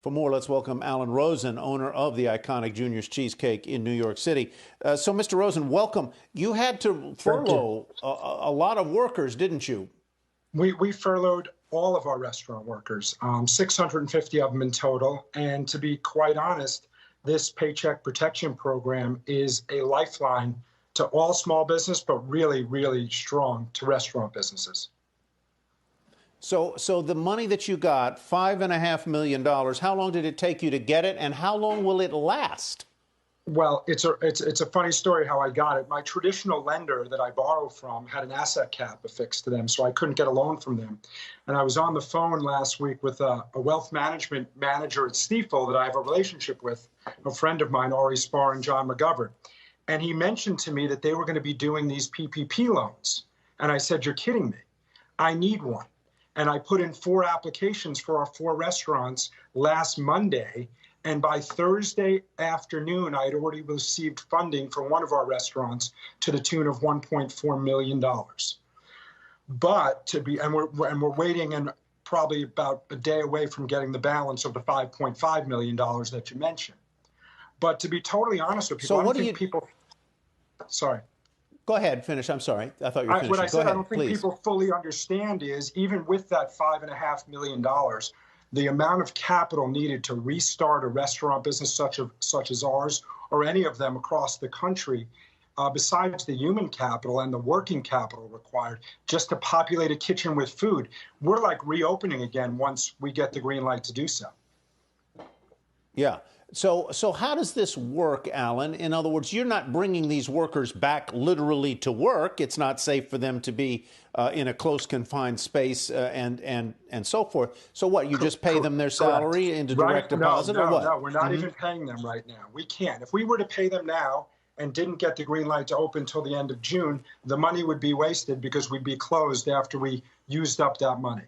For more, let's welcome Alan Rosen, owner of the iconic Junior's Cheesecake in New York City. So, Mr. Rosen, welcome. You had to furlough a lot of workers, didn't you? We furloughed all of our restaurant workers, 650 of them in total. And to be quite honest, this Paycheck Protection Program is a lifeline to all small business, but really, really strong to restaurant businesses. So the money that you got, $5.5 million, how long did it take you to get it, and how long will it last? Well, it's a funny story how I got it. My traditional lender that I borrow from had an asset cap affixed to them, so I couldn't get a loan from them. And I was on the phone last week with a wealth management manager at Stifel that I have a relationship with, a friend of mine, Ari Spar and John McGovern. And he mentioned to me that they were going to be doing these PPP loans. And I said, "You're kidding me. I need one." And I put in 4 applications for our 4 restaurants last Monday. And by Thursday afternoon, I had already received funding for one of our restaurants to the tune of $1.4 million. But we're waiting and probably about a day away from getting the balance of the $5.5 million that you mentioned. But to be totally honest with people, So I don't think people. Sorry. Go ahead, finish. I'm sorry. I thought you were finishing. What I said, ahead, I don't think please. people fully understand is even with that $5.5 million, the amount of capital needed to restart a restaurant business such as ours or any of them across the country, besides the human capital and the working capital required just to populate a kitchen with food, we're like reopening again once we get the green light to do so. Yeah. So how does this work, Alan? In other words, you're not bringing these workers back literally to work. It's not safe for them to be in a close confined space and so forth. So what, you just pay them their salary into direct deposit or what? No, we're not even paying them right now. We can't. If we were to pay them now and didn't get the green light to open until the end of June, the money would be wasted because we'd be closed after we used up that money.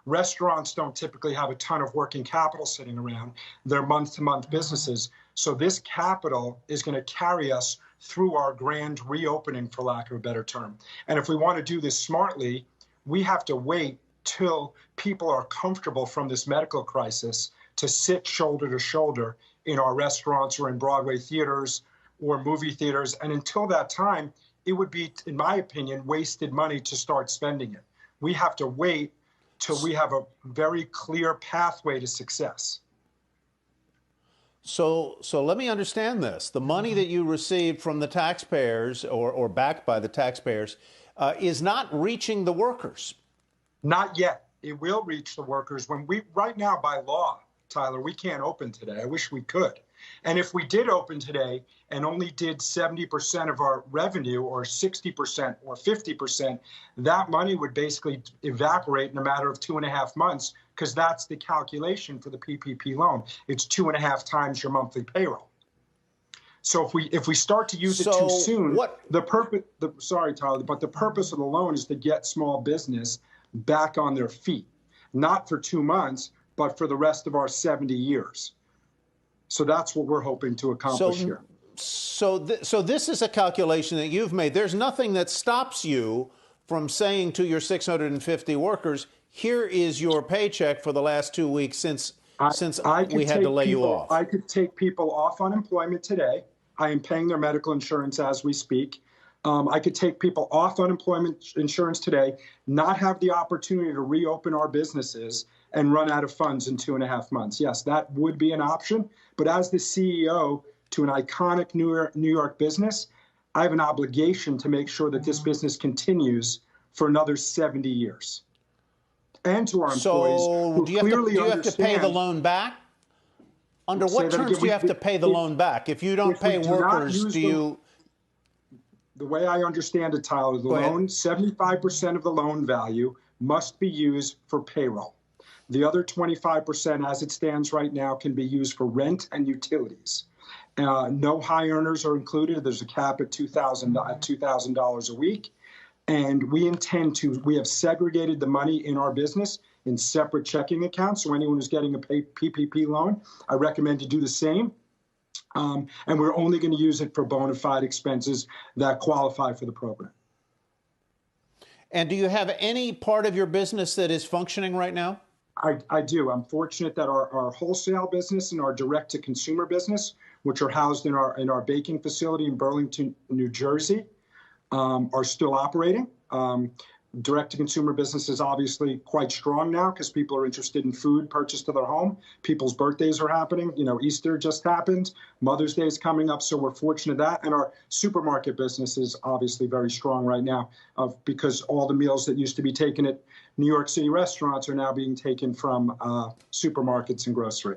Restaurants don't typically have a ton of working capital sitting around. They're month-to-month businesses. So this capital is going to carry us through our grand reopening, for lack of a better term. And if we want to do this smartly, we have to wait till people are comfortable from this medical crisis to sit shoulder to shoulder in our restaurants or in Broadway theaters or movie theaters. And until that time, it would be, in my opinion, wasted money to start spending it. We have to wait till we have a very clear pathway to success. So let me understand this. The money that you received from the taxpayers or backed by the taxpayers is not reaching the workers. Not yet. It will reach the workers right now by law, Tyler, we can't open today. I wish we could. And if we did open today and only did 70% of our revenue or 60% or 50%, that money would basically evaporate in a matter of 2.5 months because that's the calculation for the PPP loan. It's 2.5 times your monthly payroll. So if we start to use it too soon, sorry, Tyler, but the purpose of the loan is to get small business back on their feet, not for 2 months, but for the rest of our 70 years. So that's what we're hoping to accomplish here. So this is a calculation that you've made. There's nothing that stops you from saying to your 650 workers, here is your paycheck for the last 2 weeks since we had to lay you off. I could take people off unemployment today. I am paying their medical insurance as we speak. I could take people off unemployment insurance today, not have the opportunity to reopen our businesses and run out of funds in 2.5 months. Yes, that would be an option. But as the CEO to an iconic New York business, I have an obligation to make sure that this business continues for another 70 years. And to our employees who clearly do you have to pay the loan back? Under what terms do you have to pay the loan back? If you don't pay workers, do you... The way I understand it, Tyler, the loan, 75% of the loan value must be used for payroll. The other 25%, as it stands right now, can be used for rent and utilities. No high earners are included. There's a cap at $2,000 a week. And we have segregated the money in our business in separate checking accounts. So anyone who's getting a PPP loan, I recommend to do the same. And we're only going to use it for bona fide expenses that qualify for the program. And do you have any part of your business that is functioning right now? I do. I'm fortunate that our wholesale business and our direct-to-consumer business, which are housed in our baking facility in Burlington, New Jersey, are still operating. Direct-to-consumer business is obviously quite strong now because people are interested in food purchased to their home. People's birthdays are happening. Easter just happened. Mother's Day is coming up, so we're fortunate that. And our supermarket business is obviously very strong right now because all the meals that used to be taken at New York City restaurants are now being taken from supermarkets and grocery.